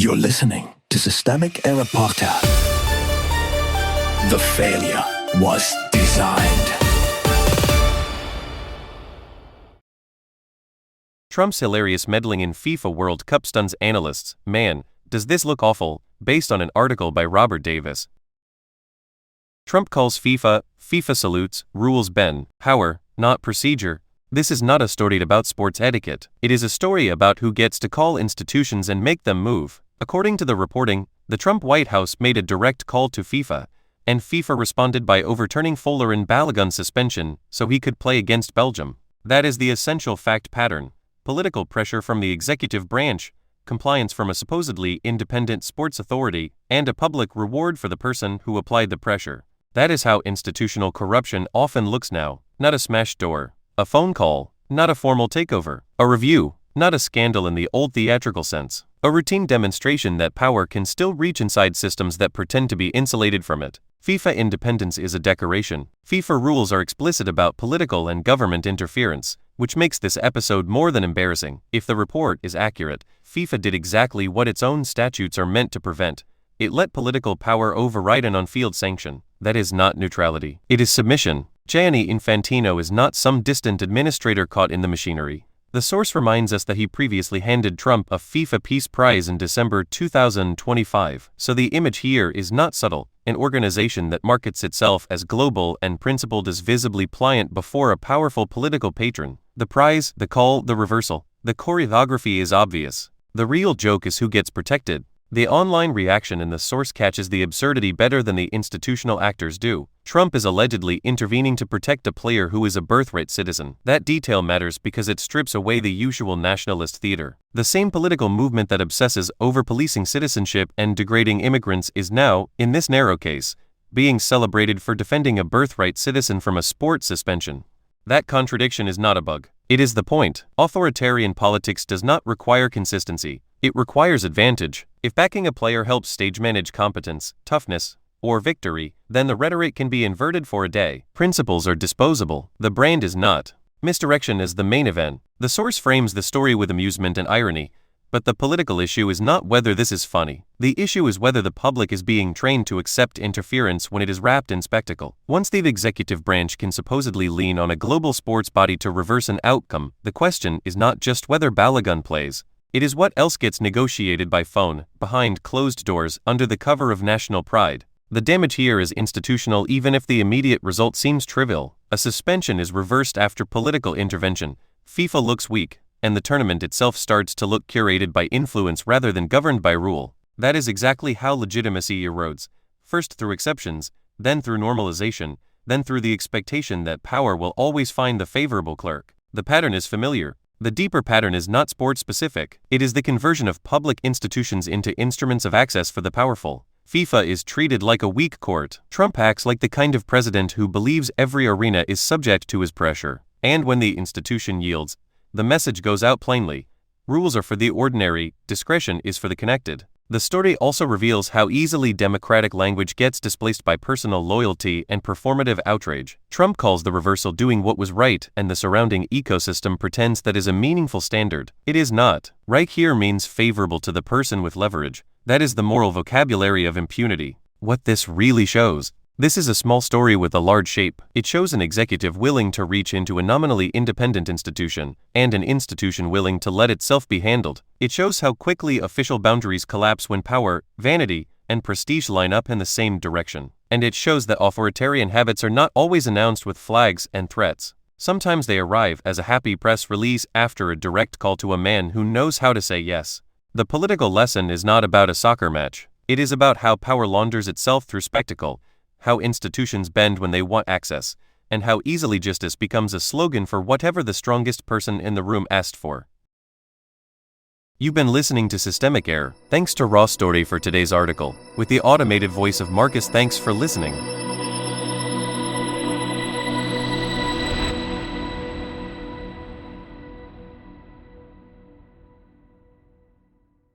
You're listening to Systemic Error Podcast. The failure was designed. Trump's hilarious meddling in FIFA World Cup stuns analysts. Man, does this look awful, based on an article by Robert Davis. Trump calls FIFA salutes, rules bend, power, not procedure. This is not a story about sports etiquette. It is a story about who gets to call institutions and make them move. According to the reporting, the Trump White House made a direct call to FIFA, and FIFA responded by overturning Folarin Balogun's suspension so he could play against Belgium. That is the essential fact pattern: political pressure from the executive branch, compliance from a supposedly independent sports authority, and a public reward for the person who applied the pressure. That is how institutional corruption often looks now: not a smashed door, a phone call, not a formal takeover, a review, not a scandal in the old theatrical sense, a routine demonstration that power can still reach inside systems that pretend to be insulated from it. FIFA independence is a decoration. FIFA rules are explicit about political and government interference, which makes this episode more than embarrassing. If the report is accurate, FIFA did exactly what its own statutes are meant to prevent. It let political power override an on-field sanction. That is not neutrality. It is submission. Gianni Infantino is not some distant administrator caught in the machinery. The source reminds us that he previously handed Trump a FIFA Peace Prize in December 2025, so the image here is not subtle. An organization that markets itself as global and principled is visibly pliant before a powerful political patron. The prize, the call, the reversal. The choreography is obvious. The real joke is who gets protected. The online reaction in the source catches the absurdity better than the institutional actors do. Trump is allegedly intervening to protect a player who is a birthright citizen. That detail matters because it strips away the usual nationalist theater. The same political movement that obsesses over policing citizenship and degrading immigrants is now, in this narrow case, being celebrated for defending a birthright citizen from a sports suspension. That contradiction is not a bug. It is the point. Authoritarian politics does not require consistency. It requires advantage. If backing a player helps stage manage competence, toughness, or victory, then the rhetoric can be inverted for a day. Principles are disposable. The brand is not. Misdirection is the main event. The source frames the story with amusement and irony, but the political issue is not whether this is funny. The issue is whether the public is being trained to accept interference when it is wrapped in spectacle. Once the executive branch can supposedly lean on a global sports body to reverse an outcome, the question is not just whether Balogun plays. It is what else gets negotiated by phone, behind closed doors, under the cover of national pride. The damage here is institutional even if the immediate result seems trivial. A suspension is reversed after political intervention. FIFA looks weak, and the tournament itself starts to look curated by influence rather than governed by rule. That is exactly how legitimacy erodes, first through exceptions, then through normalization, then through the expectation that power will always find the favorable clerk. The pattern is familiar. The deeper pattern is not sport-specific. It is the conversion of public institutions into instruments of access for the powerful. FIFA is treated like a weak court. Trump acts like the kind of president who believes every arena is subject to his pressure. And when the institution yields, the message goes out plainly. Rules are for the ordinary, discretion is for the connected. The story also reveals how easily democratic language gets displaced by personal loyalty and performative outrage. Trump calls the reversal doing what was right, and the surrounding ecosystem pretends that is a meaningful standard. It is not. Right here means favorable to the person with leverage. That is the moral vocabulary of impunity. What this really shows. This is a small story with a large shape. It shows an executive willing to reach into a nominally independent institution, and an institution willing to let itself be handled. It shows how quickly official boundaries collapse when power, vanity, and prestige line up in the same direction. And it shows that authoritarian habits are not always announced with flags and threats. Sometimes they arrive as a happy press release after a direct call to a man who knows how to say yes. The political lesson is not about a soccer match. It is about how power launders itself through spectacle, how institutions bend when they want access, and how easily justice becomes a slogan for whatever the strongest person in the room asked for. You've been listening to Systemic Error. Thanks to Raw Story for today's article, with the automated voice of Marcus. Thanks for listening.